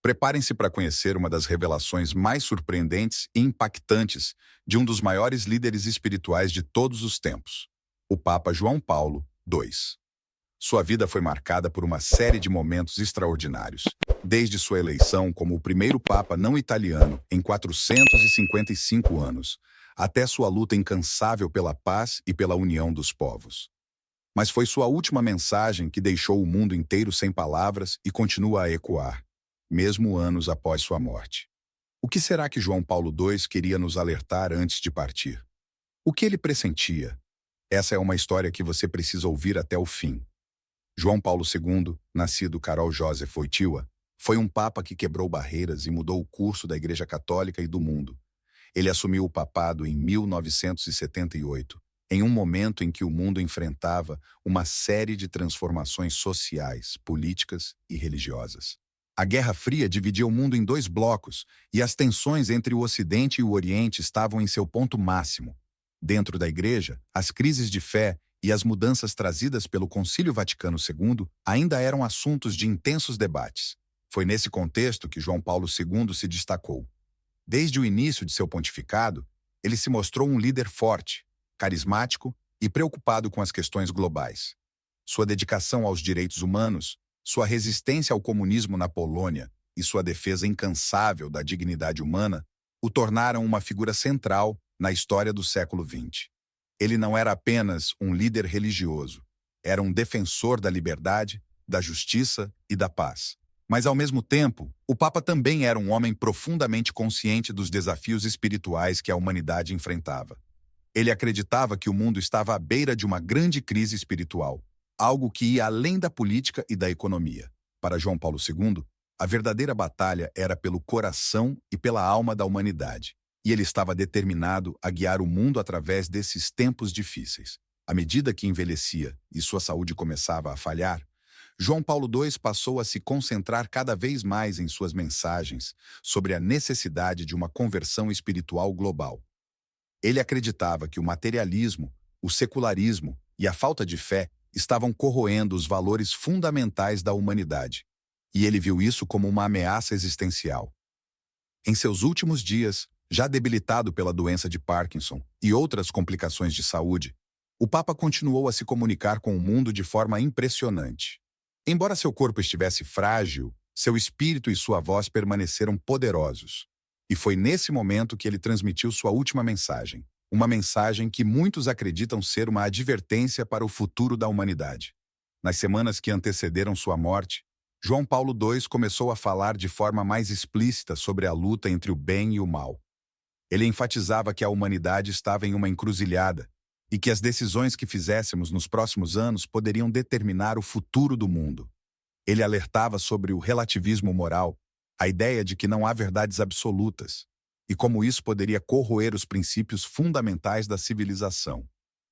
Preparem-se para conhecer uma das revelações mais surpreendentes e impactantes de um dos maiores líderes espirituais de todos os tempos, o Papa João Paulo II. Sua vida foi marcada por uma série de momentos extraordinários, desde sua eleição como o primeiro Papa não italiano em 455 anos, até sua luta incansável pela paz e pela união dos povos. Mas foi sua última mensagem que deixou o mundo inteiro sem palavras e continua a ecoar, mesmo anos após sua morte. O que será que João Paulo II queria nos alertar antes de partir? O que ele pressentia? Essa é uma história que você precisa ouvir até o fim. João Paulo II, nascido Karol Joseph Wojtyła, foi um papa que quebrou barreiras e mudou o curso da Igreja Católica e do mundo. Ele assumiu o papado em 1978, em um momento em que o mundo enfrentava uma série de transformações sociais, políticas e religiosas. A Guerra Fria dividia o mundo em dois blocos e as tensões entre o Ocidente e o Oriente estavam em seu ponto máximo. Dentro da Igreja, as crises de fé e as mudanças trazidas pelo Concílio Vaticano II ainda eram assuntos de intensos debates. Foi nesse contexto que João Paulo II se destacou. Desde o início de seu pontificado, ele se mostrou um líder forte, carismático e preocupado com as questões globais. Sua dedicação aos direitos humanos, sua resistência ao comunismo na Polônia e sua defesa incansável da dignidade humana o tornaram uma figura central na história do século XX. Ele não era apenas um líder religioso, era um defensor da liberdade, da justiça e da paz. Mas, ao mesmo tempo, o Papa também era um homem profundamente consciente dos desafios espirituais que a humanidade enfrentava. Ele acreditava que o mundo estava à beira de uma grande crise espiritual, algo que ia além da política e da economia. Para João Paulo II, a verdadeira batalha era pelo coração e pela alma da humanidade, e ele estava determinado a guiar o mundo através desses tempos difíceis. À medida que envelhecia e sua saúde começava a falhar, João Paulo II passou a se concentrar cada vez mais em suas mensagens sobre a necessidade de uma conversão espiritual global. Ele acreditava que o materialismo, o secularismo e a falta de fé estavam corroendo os valores fundamentais da humanidade, e ele viu isso como uma ameaça existencial. Em seus últimos dias, já debilitado pela doença de Parkinson e outras complicações de saúde, o Papa continuou a se comunicar com o mundo de forma impressionante. Embora seu corpo estivesse frágil, seu espírito e sua voz permaneceram poderosos. E foi nesse momento que ele transmitiu sua última mensagem, uma mensagem que muitos acreditam ser uma advertência para o futuro da humanidade. Nas semanas que antecederam sua morte, João Paulo II começou a falar de forma mais explícita sobre a luta entre o bem e o mal. Ele enfatizava que a humanidade estava em uma encruzilhada e que as decisões que fizéssemos nos próximos anos poderiam determinar o futuro do mundo. Ele alertava sobre o relativismo moral, a ideia de que não há verdades absolutas, e como isso poderia corroer os princípios fundamentais da civilização.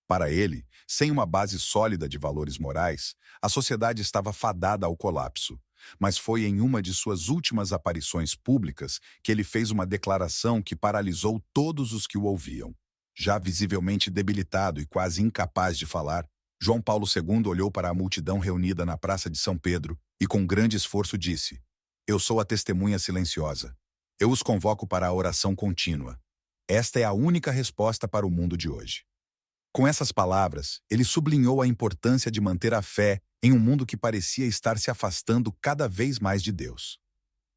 Para ele, sem uma base sólida de valores morais, a sociedade estava fadada ao colapso. Mas foi em uma de suas últimas aparições públicas que ele fez uma declaração que paralisou todos os que o ouviam. Já visivelmente debilitado e quase incapaz de falar, João Paulo II olhou para a multidão reunida na Praça de São Pedro e com grande esforço disse: "Eu sou a testemunha silenciosa. Eu os convoco para a oração contínua. Esta é a única resposta para o mundo de hoje." Com essas palavras, ele sublinhou a importância de manter a fé em um mundo que parecia estar se afastando cada vez mais de Deus.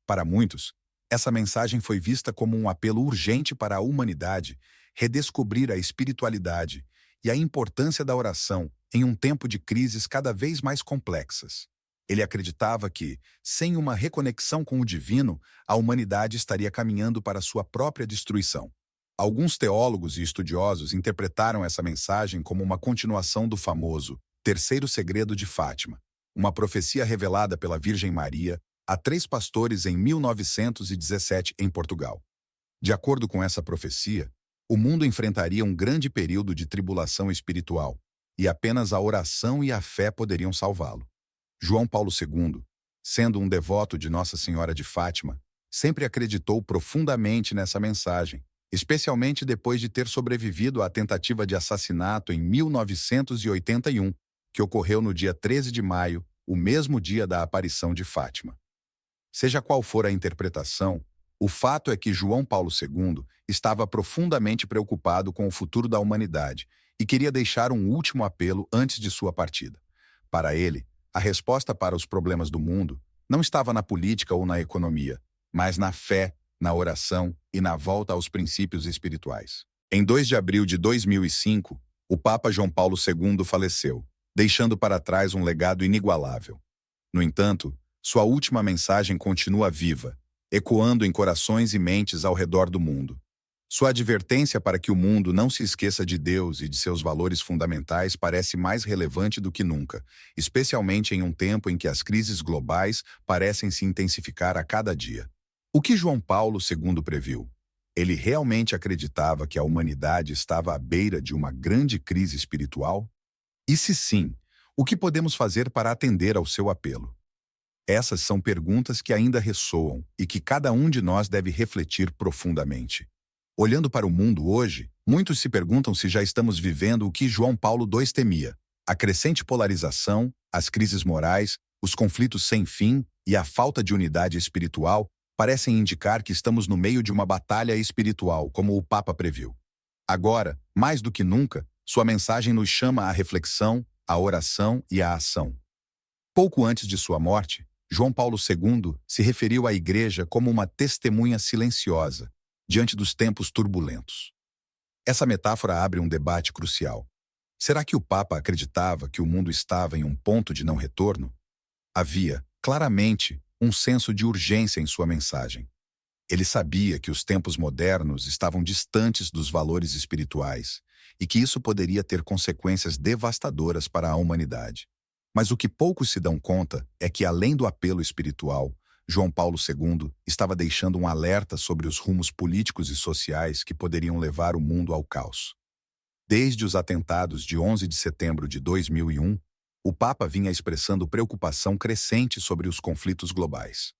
Para muitos, essa mensagem foi vista como um apelo urgente para a humanidade redescobrir a espiritualidade e a importância da oração em um tempo de crises cada vez mais complexas. Ele acreditava que, sem uma reconexão com o divino, a humanidade estaria caminhando para sua própria destruição. Alguns teólogos e estudiosos interpretaram essa mensagem como uma continuação do famoso Terceiro Segredo de Fátima, uma profecia revelada pela Virgem Maria a 3 pastores em 1917 em Portugal. De acordo com essa profecia, o mundo enfrentaria um grande período de tribulação espiritual, e apenas a oração e a fé poderiam salvá-lo. João Paulo II, sendo um devoto de Nossa Senhora de Fátima, sempre acreditou profundamente nessa mensagem, especialmente depois de ter sobrevivido à tentativa de assassinato em 1981, que ocorreu no dia 13 de maio, o mesmo dia da aparição de Fátima. Seja qual for a interpretação, o fato é que João Paulo II estava profundamente preocupado com o futuro da humanidade e queria deixar um último apelo antes de sua partida. Para ele, a resposta para os problemas do mundo não estava na política ou na economia, mas na fé, na oração e na volta aos princípios espirituais. Em 2 de abril de 2005, o Papa João Paulo II faleceu, deixando para trás um legado inigualável. No entanto, sua última mensagem continua viva, ecoando em corações e mentes ao redor do mundo. Sua advertência para que o mundo não se esqueça de Deus e de seus valores fundamentais parece mais relevante do que nunca, especialmente em um tempo em que as crises globais parecem se intensificar a cada dia. O que João Paulo II previu? Ele realmente acreditava que a humanidade estava à beira de uma grande crise espiritual? E se sim, o que podemos fazer para atender ao seu apelo? Essas são perguntas que ainda ressoam e que cada um de nós deve refletir profundamente. Olhando para o mundo hoje, muitos se perguntam se já estamos vivendo o que João Paulo II temia: a crescente polarização, as crises morais, os conflitos sem fim e a falta de unidade espiritual parecem indicar que estamos no meio de uma batalha espiritual, como o Papa previu. Agora, mais do que nunca, sua mensagem nos chama à reflexão, à oração e à ação. Pouco antes de sua morte, João Paulo II se referiu à Igreja como uma testemunha silenciosa, diante dos tempos turbulentos. Essa metáfora abre um debate crucial. Será que o Papa acreditava que o mundo estava em um ponto de não retorno? Havia, claramente, um senso de urgência em sua mensagem. Ele sabia que os tempos modernos estavam distantes dos valores espirituais e que isso poderia ter consequências devastadoras para a humanidade. Mas o que poucos se dão conta é que, além do apelo espiritual, João Paulo II estava deixando um alerta sobre os rumos políticos e sociais que poderiam levar o mundo ao caos. Desde os atentados de 11 de setembro de 2001, o Papa vinha expressando preocupação crescente sobre os conflitos globais.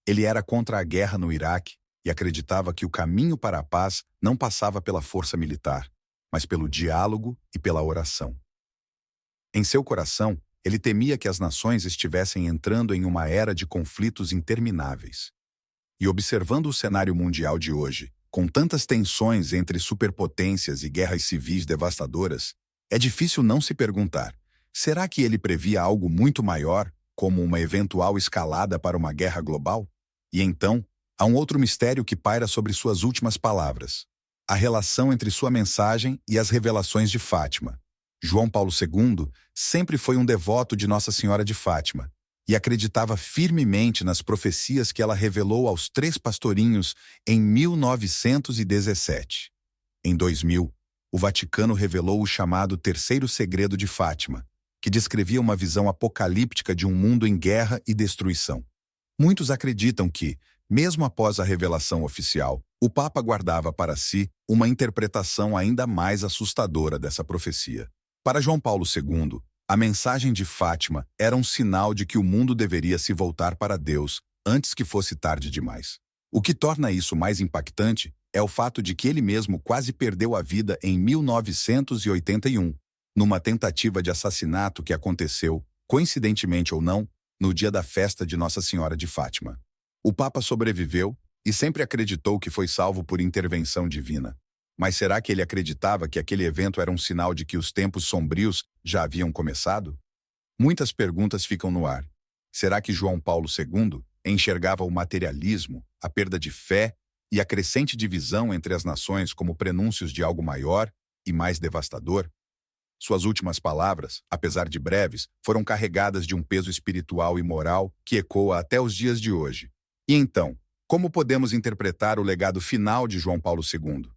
Ele era contra a guerra no Iraque e acreditava que o caminho para a paz não passava pela força militar, mas pelo diálogo e pela oração. Em seu coração, ele temia que as nações estivessem entrando em uma era de conflitos intermináveis. E observando o cenário mundial de hoje, com tantas tensões entre superpotências e guerras civis devastadoras, é difícil não se perguntar: será que ele previa algo muito maior, como uma eventual escalada para uma guerra global? E então, há um outro mistério que paira sobre suas últimas palavras: a relação entre sua mensagem e as revelações de Fátima. João Paulo II sempre foi um devoto de Nossa Senhora de Fátima e acreditava firmemente nas profecias que ela revelou aos 3 pastorinhos em 1917. Em 2000, o Vaticano revelou o chamado Terceiro Segredo de Fátima, que descrevia uma visão apocalíptica de um mundo em guerra e destruição. Muitos acreditam que, mesmo após a revelação oficial, o Papa guardava para si uma interpretação ainda mais assustadora dessa profecia. Para João Paulo II, a mensagem de Fátima era um sinal de que o mundo deveria se voltar para Deus antes que fosse tarde demais. O que torna isso mais impactante é o fato de que ele mesmo quase perdeu a vida em 1981, numa tentativa de assassinato que aconteceu, coincidentemente ou não, no dia da festa de Nossa Senhora de Fátima. O Papa sobreviveu e sempre acreditou que foi salvo por intervenção divina. Mas será que ele acreditava que aquele evento era um sinal de que os tempos sombrios já haviam começado? Muitas perguntas ficam no ar. Será que João Paulo II enxergava o materialismo, a perda de fé e a crescente divisão entre as nações como prenúncios de algo maior e mais devastador? Suas últimas palavras, apesar de breves, foram carregadas de um peso espiritual e moral que ecoa até os dias de hoje. E então, como podemos interpretar o legado final de João Paulo II?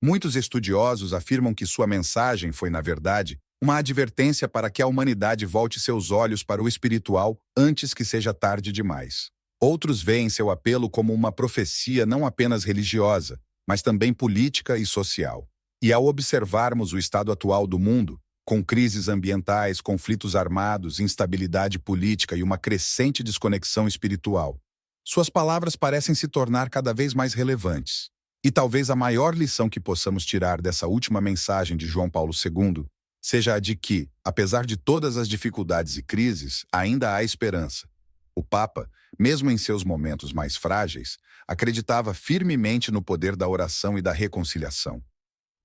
Muitos estudiosos afirmam que sua mensagem foi, na verdade, uma advertência para que a humanidade volte seus olhos para o espiritual antes que seja tarde demais. Outros veem seu apelo como uma profecia não apenas religiosa, mas também política e social. E ao observarmos o estado atual do mundo, com crises ambientais, conflitos armados, instabilidade política e uma crescente desconexão espiritual, suas palavras parecem se tornar cada vez mais relevantes. E talvez a maior lição que possamos tirar dessa última mensagem de João Paulo II seja a de que, apesar de todas as dificuldades e crises, ainda há esperança. O Papa, mesmo em seus momentos mais frágeis, acreditava firmemente no poder da oração e da reconciliação.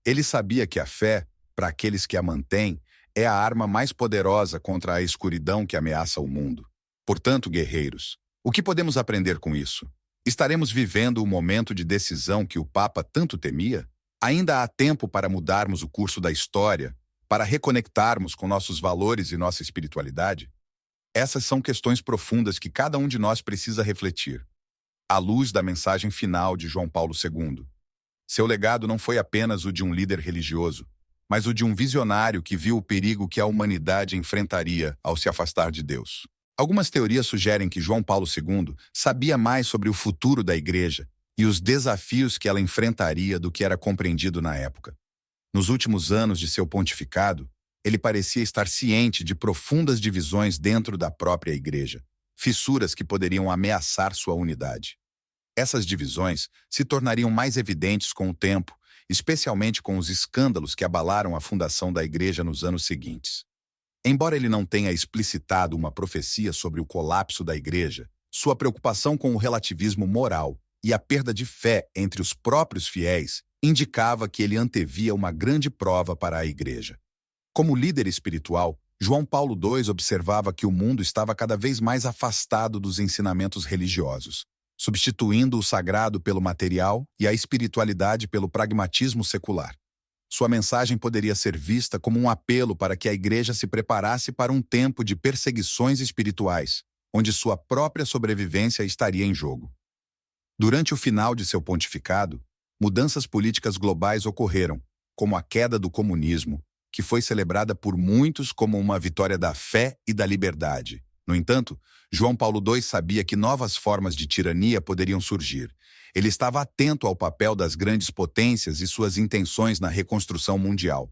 Ele sabia que a fé, para aqueles que a mantêm, é a arma mais poderosa contra a escuridão que ameaça o mundo. Portanto, guerreiros, o que podemos aprender com isso? Estaremos vivendo o momento de decisão que o Papa tanto temia? Ainda há tempo para mudarmos o curso da história, para reconectarmos com nossos valores e nossa espiritualidade? Essas são questões profundas que cada um de nós precisa refletir, à luz da mensagem final de João Paulo II. Seu legado não foi apenas o de um líder religioso, mas o de um visionário que viu o perigo que a humanidade enfrentaria ao se afastar de Deus. Algumas teorias sugerem que João Paulo II sabia mais sobre o futuro da Igreja e os desafios que ela enfrentaria do que era compreendido na época. Nos últimos anos de seu pontificado, ele parecia estar ciente de profundas divisões dentro da própria Igreja, fissuras que poderiam ameaçar sua unidade. Essas divisões se tornariam mais evidentes com o tempo, especialmente com os escândalos que abalaram a fundação da Igreja nos anos seguintes. Embora ele não tenha explicitado uma profecia sobre o colapso da Igreja, sua preocupação com o relativismo moral e a perda de fé entre os próprios fiéis indicava que ele antevia uma grande prova para a Igreja. Como líder espiritual, João Paulo II observava que o mundo estava cada vez mais afastado dos ensinamentos religiosos, substituindo o sagrado pelo material e a espiritualidade pelo pragmatismo secular. Sua mensagem poderia ser vista como um apelo para que a Igreja se preparasse para um tempo de perseguições espirituais, onde sua própria sobrevivência estaria em jogo. Durante o final de seu pontificado, mudanças políticas globais ocorreram, como a queda do comunismo, que foi celebrada por muitos como uma vitória da fé e da liberdade. No entanto, João Paulo II sabia que novas formas de tirania poderiam surgir. Ele estava atento ao papel das grandes potências e suas intenções na reconstrução mundial.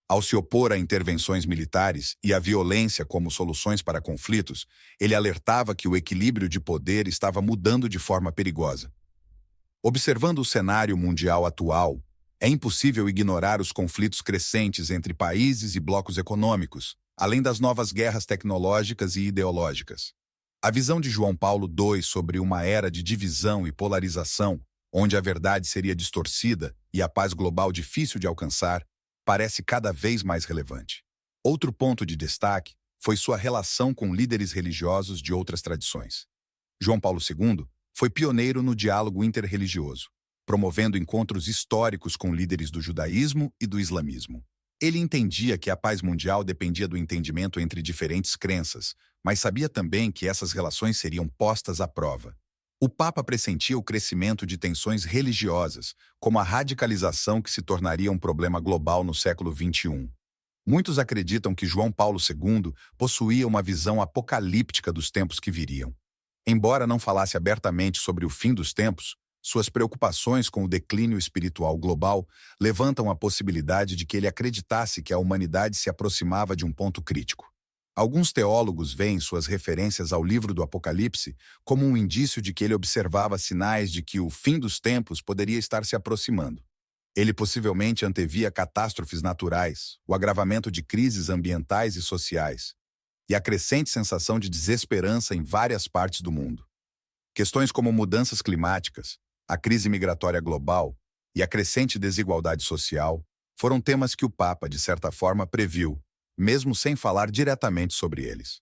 Ao se opor a intervenções militares e à violência como soluções para conflitos, ele alertava que o equilíbrio de poder estava mudando de forma perigosa. Observando o cenário mundial atual, é impossível ignorar os conflitos crescentes entre países e blocos econômicos, além das novas guerras tecnológicas e ideológicas. A visão de João Paulo II sobre uma era de divisão e polarização, onde a verdade seria distorcida e a paz global difícil de alcançar, parece cada vez mais relevante. Outro ponto de destaque foi sua relação com líderes religiosos de outras tradições. João Paulo II foi pioneiro no diálogo interreligioso, promovendo encontros históricos com líderes do judaísmo e do islamismo. Ele entendia que a paz mundial dependia do entendimento entre diferentes crenças, mas sabia também que essas relações seriam postas à prova. O Papa pressentia o crescimento de tensões religiosas, como a radicalização que se tornaria um problema global no século XXI. Muitos acreditam que João Paulo II possuía uma visão apocalíptica dos tempos que viriam. Embora não falasse abertamente sobre o fim dos tempos, suas preocupações com o declínio espiritual global levantam a possibilidade de que ele acreditasse que a humanidade se aproximava de um ponto crítico. Alguns teólogos veem suas referências ao livro do Apocalipse como um indício de que ele observava sinais de que o fim dos tempos poderia estar se aproximando. Ele possivelmente antevia catástrofes naturais, o agravamento de crises ambientais e sociais, e a crescente sensação de desesperança em várias partes do mundo. Questões como mudanças climáticas, a crise migratória global e a crescente desigualdade social foram temas que o Papa, de certa forma, previu, mesmo sem falar diretamente sobre eles.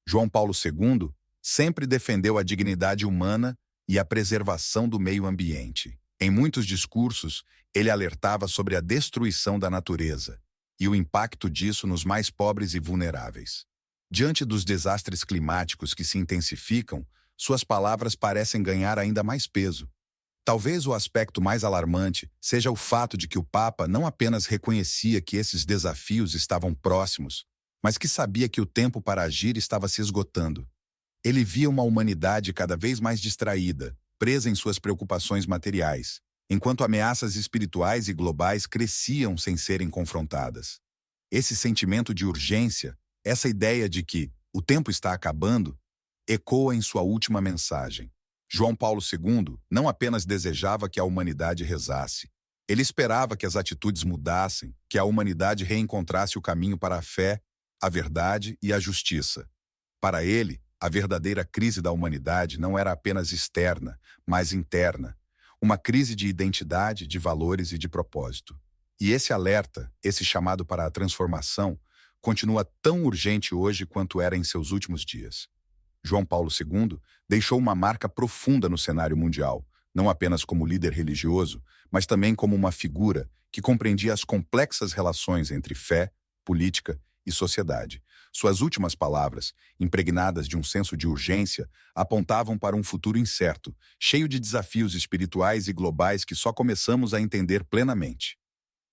João Paulo II sempre defendeu a dignidade humana e a preservação do meio ambiente. Em muitos discursos, ele alertava sobre a destruição da natureza e o impacto disso nos mais pobres e vulneráveis. Diante dos desastres climáticos que se intensificam, suas palavras parecem ganhar ainda mais peso. Talvez o aspecto mais alarmante seja o fato de que o Papa não apenas reconhecia que esses desafios estavam próximos, mas que sabia que o tempo para agir estava se esgotando. Ele via uma humanidade cada vez mais distraída, presa em suas preocupações materiais, enquanto ameaças espirituais e globais cresciam sem serem confrontadas. Esse sentimento de urgência, essa ideia de que o tempo está acabando, ecoa em sua última mensagem. João Paulo II não apenas desejava que a humanidade rezasse. Ele esperava que as atitudes mudassem, que a humanidade reencontrasse o caminho para a fé, a verdade e a justiça. Para ele, A verdadeira crise da humanidade não era apenas externa, mas interna. Uma crise de identidade, de valores e de propósito. E esse alerta, esse chamado para a transformação, continua tão urgente hoje quanto era em seus últimos dias. João Paulo II deixou uma marca profunda no cenário mundial, não apenas como líder religioso, mas também como uma figura que compreendia as complexas relações entre fé, política e sociedade. Suas últimas palavras, impregnadas de um senso de urgência, apontavam para um futuro incerto, cheio de desafios espirituais e globais que só começamos a entender plenamente.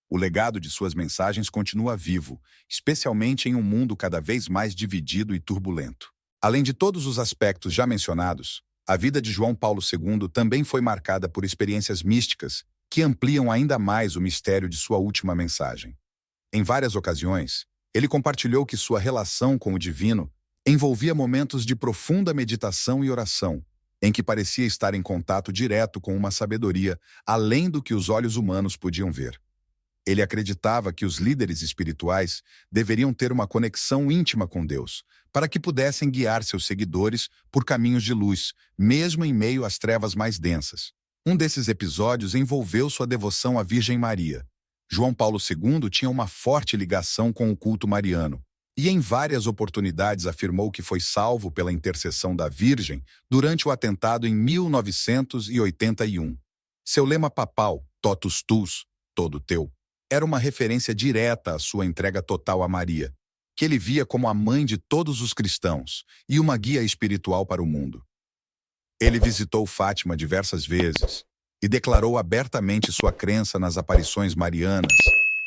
O legado de suas mensagens continua vivo, especialmente em um mundo cada vez mais dividido e turbulento. Além de todos os aspectos já mencionados, a vida de João Paulo II também foi marcada por experiências místicas que ampliam ainda mais o mistério de sua última mensagem. Em várias ocasiões, ele compartilhou que sua relação com o divino envolvia momentos de profunda meditação e oração, em que parecia estar em contato direto com uma sabedoria além do que os olhos humanos podiam ver. Ele acreditava que os líderes espirituais deveriam ter uma conexão íntima com Deus, para que pudessem guiar seus seguidores por caminhos de luz, mesmo em meio às trevas mais densas. Um desses episódios envolveu sua devoção à Virgem Maria. João Paulo II tinha uma forte ligação com o culto mariano, e em várias oportunidades afirmou que foi salvo pela intercessão da Virgem durante o atentado em 1981. Seu lema papal, Totus Tuus, todo teu, era uma referência direta à sua entrega total a Maria, que ele via como a mãe de todos os cristãos e uma guia espiritual para o mundo. Ele visitou Fátima diversas vezes e declarou abertamente sua crença nas aparições marianas,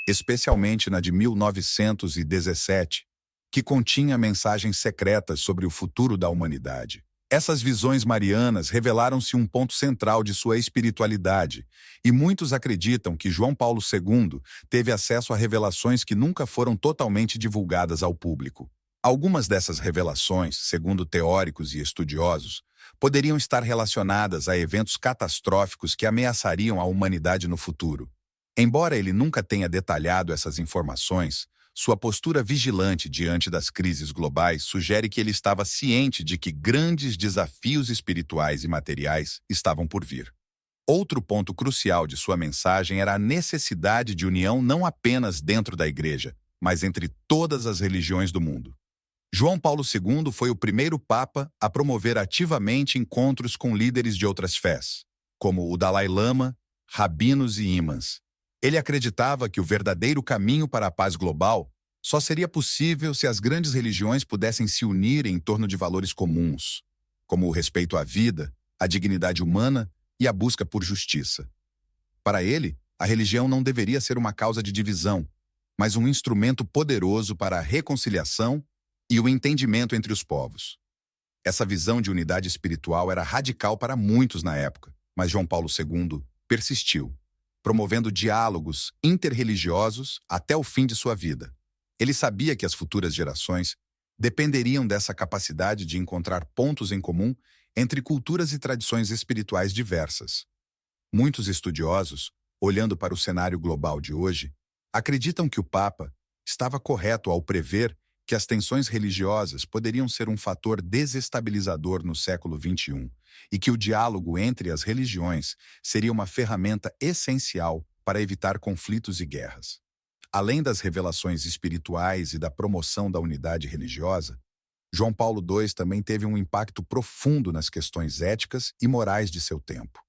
especialmente na de 1917, que continha mensagens secretas sobre o futuro da humanidade. Essas visões marianas revelaram-se um ponto central de sua espiritualidade, e muitos acreditam que João Paulo II teve acesso a revelações que nunca foram totalmente divulgadas ao público. Algumas dessas revelações, segundo teóricos e estudiosos, poderiam estar relacionadas a eventos catastróficos que ameaçariam a humanidade no futuro. Embora ele nunca tenha detalhado essas informações, sua postura vigilante diante das crises globais sugere que ele estava ciente de que grandes desafios espirituais e materiais estavam por vir. Outro ponto crucial de sua mensagem era a necessidade de união não apenas dentro da Igreja, mas entre todas as religiões do mundo. João Paulo II foi o primeiro Papa a promover ativamente encontros com líderes de outras fés, como o Dalai Lama, rabinos e imãs. Ele acreditava que o verdadeiro caminho para a paz global só seria possível se as grandes religiões pudessem se unir em torno de valores comuns, como o respeito à vida, a dignidade humana e a busca por justiça. Para ele, a religião não deveria ser uma causa de divisão, mas um instrumento poderoso para a reconciliação e o entendimento entre os povos. Essa visão de unidade espiritual era radical para muitos na época, mas João Paulo II persistiu, promovendo diálogos interreligiosos até o fim de sua vida. Ele sabia que as futuras gerações dependeriam dessa capacidade de encontrar pontos em comum entre culturas e tradições espirituais diversas. Muitos estudiosos, olhando para o cenário global de hoje, acreditam que o Papa estava correto ao prever que as tensões religiosas poderiam ser um fator desestabilizador no século XXI e que o diálogo entre as religiões seria uma ferramenta essencial para evitar conflitos e guerras. Além das revelações espirituais e da promoção da unidade religiosa, João Paulo II também teve um impacto profundo nas questões éticas e morais de seu tempo.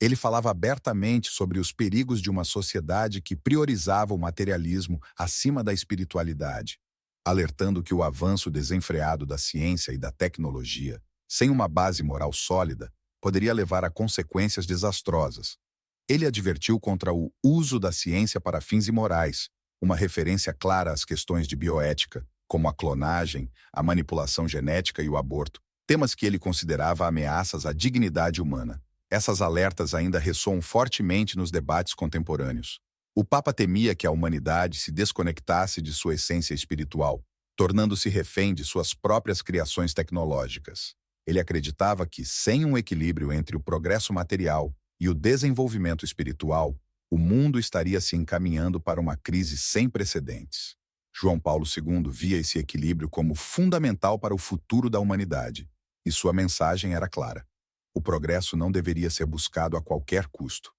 Ele falava abertamente sobre os perigos de uma sociedade que priorizava o materialismo acima da espiritualidade, alertando que o avanço desenfreado da ciência e da tecnologia, sem uma base moral sólida, poderia levar a consequências desastrosas. Ele advertiu contra o uso da ciência para fins imorais, uma referência clara às questões de bioética, como a clonagem, a manipulação genética e o aborto, temas que ele considerava ameaças à dignidade humana. Essas alertas ainda ressoam fortemente nos debates contemporâneos. O Papa temia que a humanidade se desconectasse de sua essência espiritual, tornando-se refém de suas próprias criações tecnológicas. Ele acreditava que, sem um equilíbrio entre o progresso material e o desenvolvimento espiritual, o mundo estaria se encaminhando para uma crise sem precedentes. João Paulo II via esse equilíbrio como fundamental para o futuro da humanidade, e sua mensagem era clara. O progresso não deveria ser buscado a qualquer custo.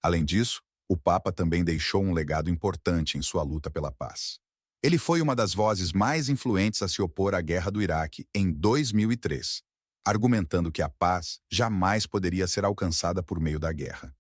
Além disso, o Papa também deixou um legado importante em sua luta pela paz. Ele foi uma das vozes mais influentes a se opor à Guerra do Iraque em 2003, argumentando que a paz jamais poderia ser alcançada por meio da guerra.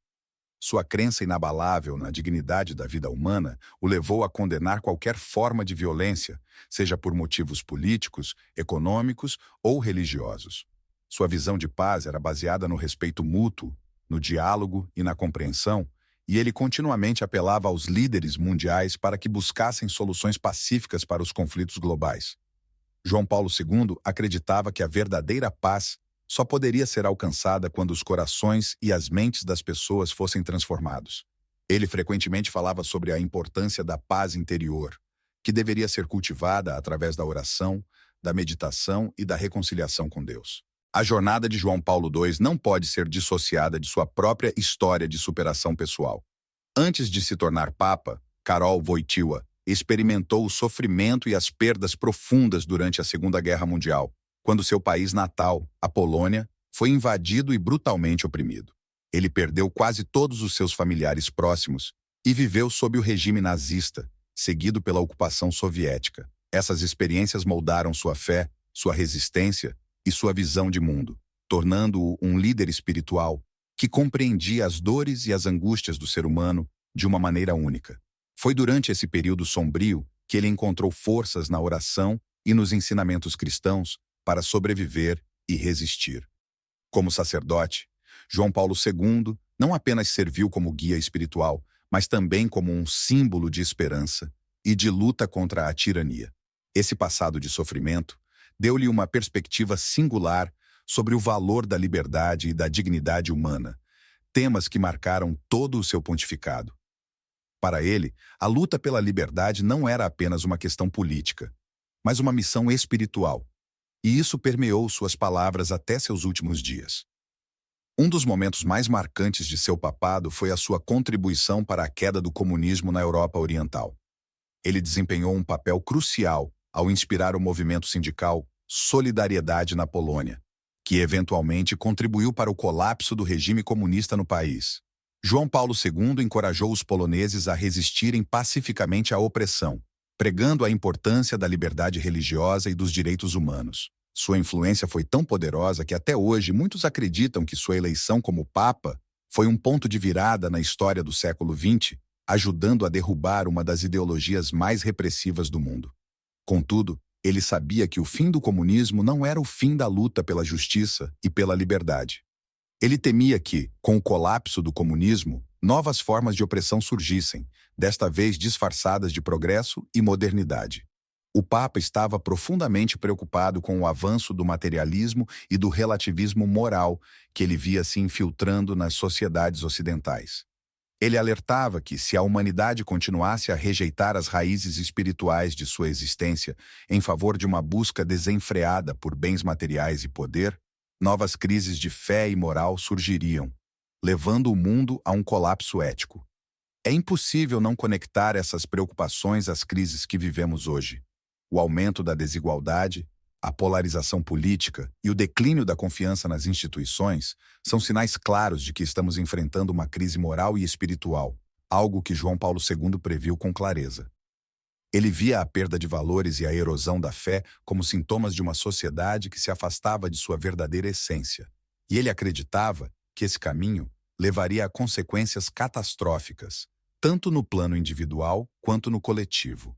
Sua crença inabalável na dignidade da vida humana o levou a condenar qualquer forma de violência, seja por motivos políticos, econômicos ou religiosos. Sua visão de paz era baseada no respeito mútuo, no diálogo e na compreensão, e ele continuamente apelava aos líderes mundiais para que buscassem soluções pacíficas para os conflitos globais. João Paulo II acreditava que a verdadeira paz só poderia ser alcançada quando os corações e as mentes das pessoas fossem transformados. Ele frequentemente falava sobre a importância da paz interior, que deveria ser cultivada através da oração, da meditação e da reconciliação com Deus. A jornada de João Paulo II não pode ser dissociada de sua própria história de superação pessoal. Antes de se tornar Papa, Karol Wojtyła experimentou o sofrimento e as perdas profundas durante a Segunda Guerra Mundial, quando seu país natal, a Polônia, foi invadido e brutalmente oprimido. Ele perdeu quase todos os seus familiares próximos e viveu sob o regime nazista, seguido pela ocupação soviética. Essas experiências moldaram sua fé, sua resistência e sua visão de mundo, tornando-o um líder espiritual que compreendia as dores e as angústias do ser humano de uma maneira única. Foi durante esse período sombrio que ele encontrou forças na oração e nos ensinamentos cristãos para sobreviver e resistir. Como sacerdote, João Paulo II não apenas serviu como guia espiritual, mas também como um símbolo de esperança e de luta contra a tirania. Esse passado de sofrimento deu-lhe uma perspectiva singular sobre o valor da liberdade e da dignidade humana, temas que marcaram todo o seu pontificado. Para ele, a luta pela liberdade não era apenas uma questão política, mas uma missão espiritual. E isso permeou suas palavras até seus últimos dias. Um dos momentos mais marcantes de seu papado foi a sua contribuição para a queda do comunismo na Europa Oriental. Ele desempenhou um papel crucial ao inspirar o movimento sindical Solidariedade na Polônia, que eventualmente contribuiu para o colapso do regime comunista no país. João Paulo II encorajou os poloneses a resistirem pacificamente à opressão, pregando a importância da liberdade religiosa e dos direitos humanos. Sua influência foi tão poderosa que até hoje muitos acreditam que sua eleição como Papa foi um ponto de virada na história do século XX, ajudando a derrubar uma das ideologias mais repressivas do mundo. Contudo, ele sabia que o fim do comunismo não era o fim da luta pela justiça e pela liberdade. Ele temia que, com o colapso do comunismo, novas formas de opressão surgissem, desta vez disfarçadas de progresso e modernidade. O Papa estava profundamente preocupado com o avanço do materialismo e do relativismo moral que ele via se infiltrando nas sociedades ocidentais. Ele alertava que, se a humanidade continuasse a rejeitar as raízes espirituais de sua existência em favor de uma busca desenfreada por bens materiais e poder, novas crises de fé e moral surgiriam, levando o mundo a um colapso ético. É impossível não conectar essas preocupações às crises que vivemos hoje. O aumento da desigualdade, a polarização política e o declínio da confiança nas instituições são sinais claros de que estamos enfrentando uma crise moral e espiritual, algo que João Paulo II previu com clareza. Ele via a perda de valores e a erosão da fé como sintomas de uma sociedade que se afastava de sua verdadeira essência, e ele acreditava que esse caminho levaria a consequências catastróficas, tanto no plano individual quanto no coletivo.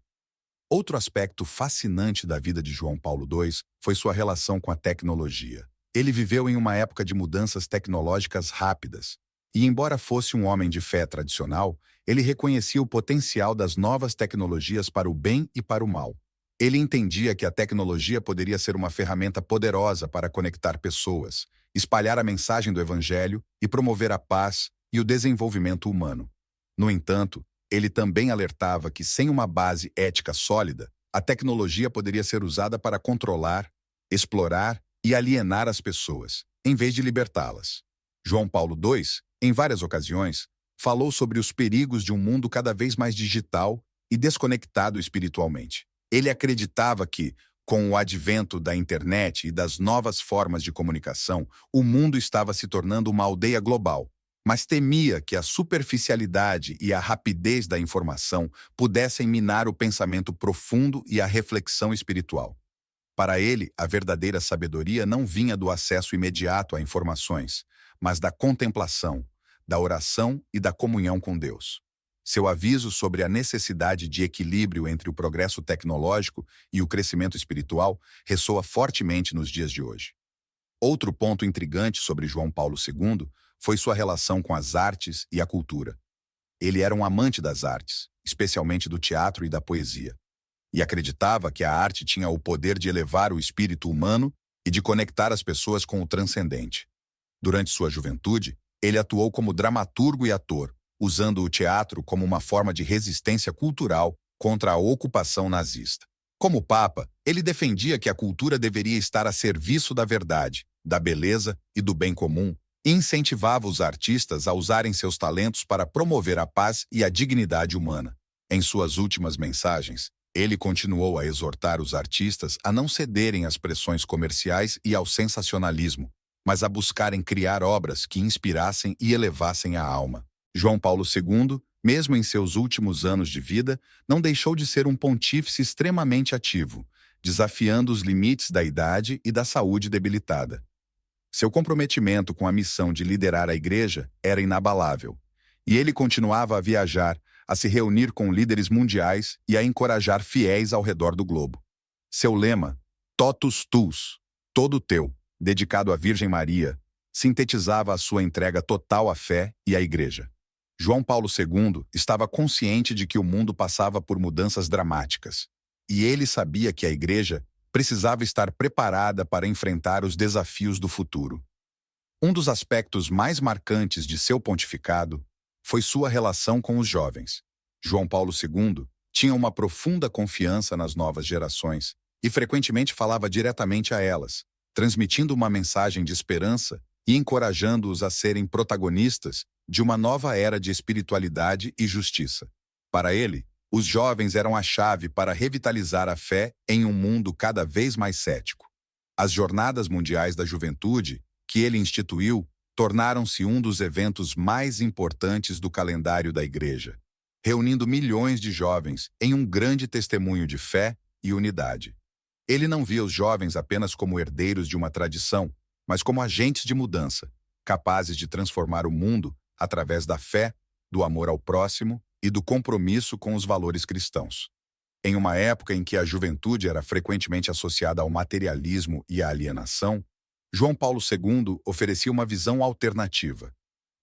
Outro aspecto fascinante da vida de João Paulo II foi sua relação com a tecnologia. Ele viveu em uma época de mudanças tecnológicas rápidas, e embora fosse um homem de fé tradicional, ele reconhecia o potencial das novas tecnologias para o bem e para o mal. Ele entendia que a tecnologia poderia ser uma ferramenta poderosa para conectar pessoas, espalhar a mensagem do Evangelho e promover a paz e o desenvolvimento humano. No entanto, ele também alertava que, sem uma base ética sólida, a tecnologia poderia ser usada para controlar, explorar e alienar as pessoas, em vez de libertá-las. João Paulo II, em várias ocasiões, falou sobre os perigos de um mundo cada vez mais digital e desconectado espiritualmente. Ele acreditava que, com o advento da internet e das novas formas de comunicação, o mundo estava se tornando uma aldeia global, mas temia que a superficialidade e a rapidez da informação pudessem minar o pensamento profundo e a reflexão espiritual. Para ele, a verdadeira sabedoria não vinha do acesso imediato a informações, mas da contemplação, da oração e da comunhão com Deus. Seu aviso sobre a necessidade de equilíbrio entre o progresso tecnológico e o crescimento espiritual ressoa fortemente nos dias de hoje. Outro ponto intrigante sobre João Paulo II foi sua relação com as artes e a cultura. Ele era um amante das artes, especialmente do teatro e da poesia, e acreditava que a arte tinha o poder de elevar o espírito humano e de conectar as pessoas com o transcendente. Durante sua juventude, ele atuou como dramaturgo e ator, usando o teatro como uma forma de resistência cultural contra a ocupação nazista. Como Papa, ele defendia que a cultura deveria estar a serviço da verdade, da beleza e do bem comum, e incentivava os artistas a usarem seus talentos para promover a paz e a dignidade humana. Em suas últimas mensagens, ele continuou a exortar os artistas a não cederem às pressões comerciais e ao sensacionalismo, mas a buscarem criar obras que inspirassem e elevassem a alma. João Paulo II, mesmo em seus últimos anos de vida, não deixou de ser um pontífice extremamente ativo, desafiando os limites da idade e da saúde debilitada. Seu comprometimento com a missão de liderar a Igreja era inabalável, e ele continuava a viajar, a se reunir com líderes mundiais e a encorajar fiéis ao redor do globo. Seu lema, Totus Tuus, todo teu, dedicado à Virgem Maria, sintetizava a sua entrega total à fé e à Igreja. João Paulo II estava consciente de que o mundo passava por mudanças dramáticas, e ele sabia que a Igreja precisava estar preparada para enfrentar os desafios do futuro. Um dos aspectos mais marcantes de seu pontificado foi sua relação com os jovens. João Paulo II tinha uma profunda confiança nas novas gerações e frequentemente falava diretamente a elas, transmitindo uma mensagem de esperança e encorajando-os a serem protagonistas de uma nova era de espiritualidade e justiça. Para ele, os jovens eram a chave para revitalizar a fé em um mundo cada vez mais cético. As Jornadas Mundiais da Juventude, que ele instituiu, tornaram-se um dos eventos mais importantes do calendário da Igreja, reunindo milhões de jovens em um grande testemunho de fé e unidade. Ele não via os jovens apenas como herdeiros de uma tradição, mas como agentes de mudança, capazes de transformar o mundo através da fé, do amor ao próximo e do compromisso com os valores cristãos. Em uma época em que a juventude era frequentemente associada ao materialismo e à alienação, João Paulo II oferecia uma visão alternativa,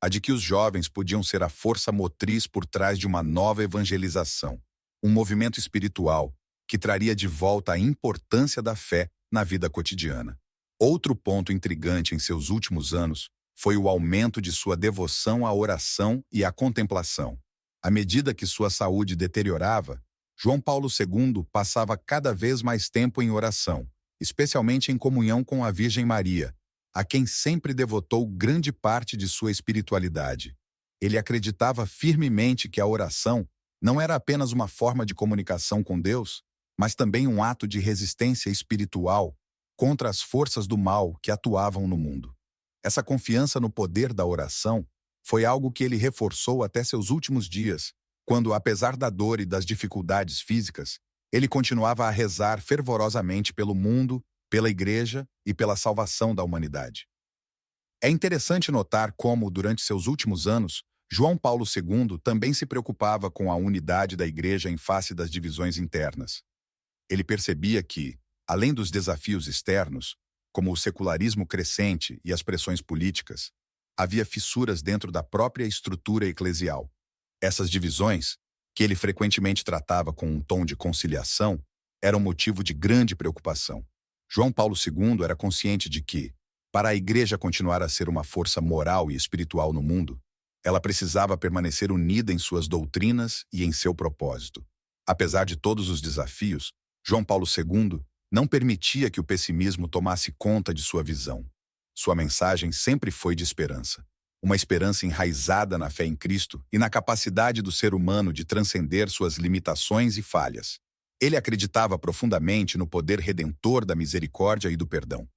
a de que os jovens podiam ser a força motriz por trás de uma nova evangelização, um movimento espiritual que traria de volta a importância da fé na vida cotidiana. Outro ponto intrigante em seus últimos anos foi o aumento de sua devoção à oração e à contemplação. À medida que sua saúde deteriorava, João Paulo II passava cada vez mais tempo em oração, especialmente em comunhão com a Virgem Maria, a quem sempre devotou grande parte de sua espiritualidade. Ele acreditava firmemente que a oração não era apenas uma forma de comunicação com Deus, mas também um ato de resistência espiritual contra as forças do mal que atuavam no mundo. Essa confiança no poder da oração foi algo que ele reforçou até seus últimos dias, quando, apesar da dor e das dificuldades físicas, ele continuava a rezar fervorosamente pelo mundo, pela Igreja e pela salvação da humanidade. É interessante notar como, durante seus últimos anos, João Paulo II também se preocupava com a unidade da Igreja em face das divisões internas. Ele percebia que, além dos desafios externos, como o secularismo crescente e as pressões políticas, havia fissuras dentro da própria estrutura eclesial. Essas divisões, que ele frequentemente tratava com um tom de conciliação, eram motivo de grande preocupação. João Paulo II era consciente de que, para a Igreja continuar a ser uma força moral e espiritual no mundo, ela precisava permanecer unida em suas doutrinas e em seu propósito. Apesar de todos os desafios, João Paulo II não permitia que o pessimismo tomasse conta de sua visão. Sua mensagem sempre foi de esperança. uma esperança enraizada na fé em Cristo e na capacidade do ser humano de transcender suas limitações e falhas. Ele acreditava profundamente no poder redentor da misericórdia e do perdão.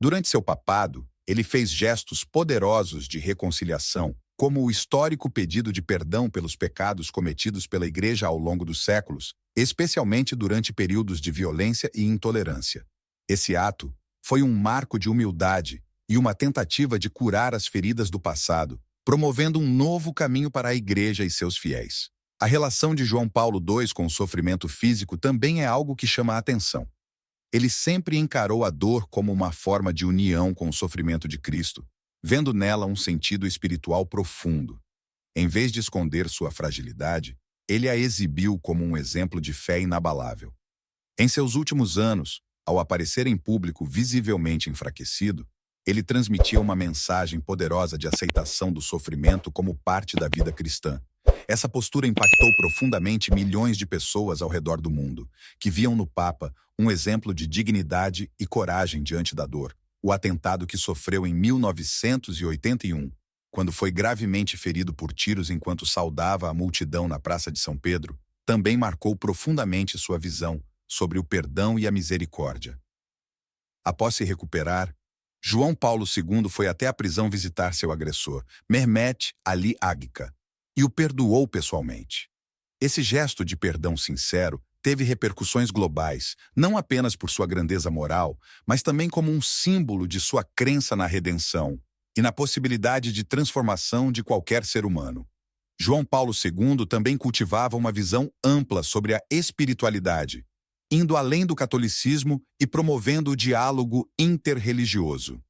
Durante seu papado, ele fez gestos poderosos de reconciliação, como o histórico pedido de perdão pelos pecados cometidos pela Igreja ao longo dos séculos, especialmente durante períodos de violência e intolerância. Esse ato foi um marco de humildade e uma tentativa de curar as feridas do passado, promovendo um novo caminho para a Igreja e seus fiéis. A relação de João Paulo II com o sofrimento físico também é algo que chama a atenção. Ele sempre encarou a dor como uma forma de união com o sofrimento de Cristo, vendo nela um sentido espiritual profundo. Em vez de esconder sua fragilidade, ele a exibiu como um exemplo de fé inabalável. Em seus últimos anos, ao aparecer em público visivelmente enfraquecido, ele transmitia uma mensagem poderosa de aceitação do sofrimento como parte da vida cristã. Essa postura impactou profundamente milhões de pessoas ao redor do mundo, que viam no Papa um exemplo de dignidade e coragem diante da dor. O atentado que sofreu em 1981, quando foi gravemente ferido por tiros enquanto saudava a multidão na Praça de São Pedro, também marcou profundamente sua visão sobre o perdão e a misericórdia. Após se recuperar, João Paulo II foi até a prisão visitar seu agressor, Mehmet Ali Agca, e o perdoou pessoalmente. Esse gesto de perdão sincero teve repercussões globais, não apenas por sua grandeza moral, mas também como um símbolo de sua crença na redenção e na possibilidade de transformação de qualquer ser humano. João Paulo II também cultivava uma visão ampla sobre a espiritualidade, indo além do catolicismo e promovendo o diálogo interreligioso.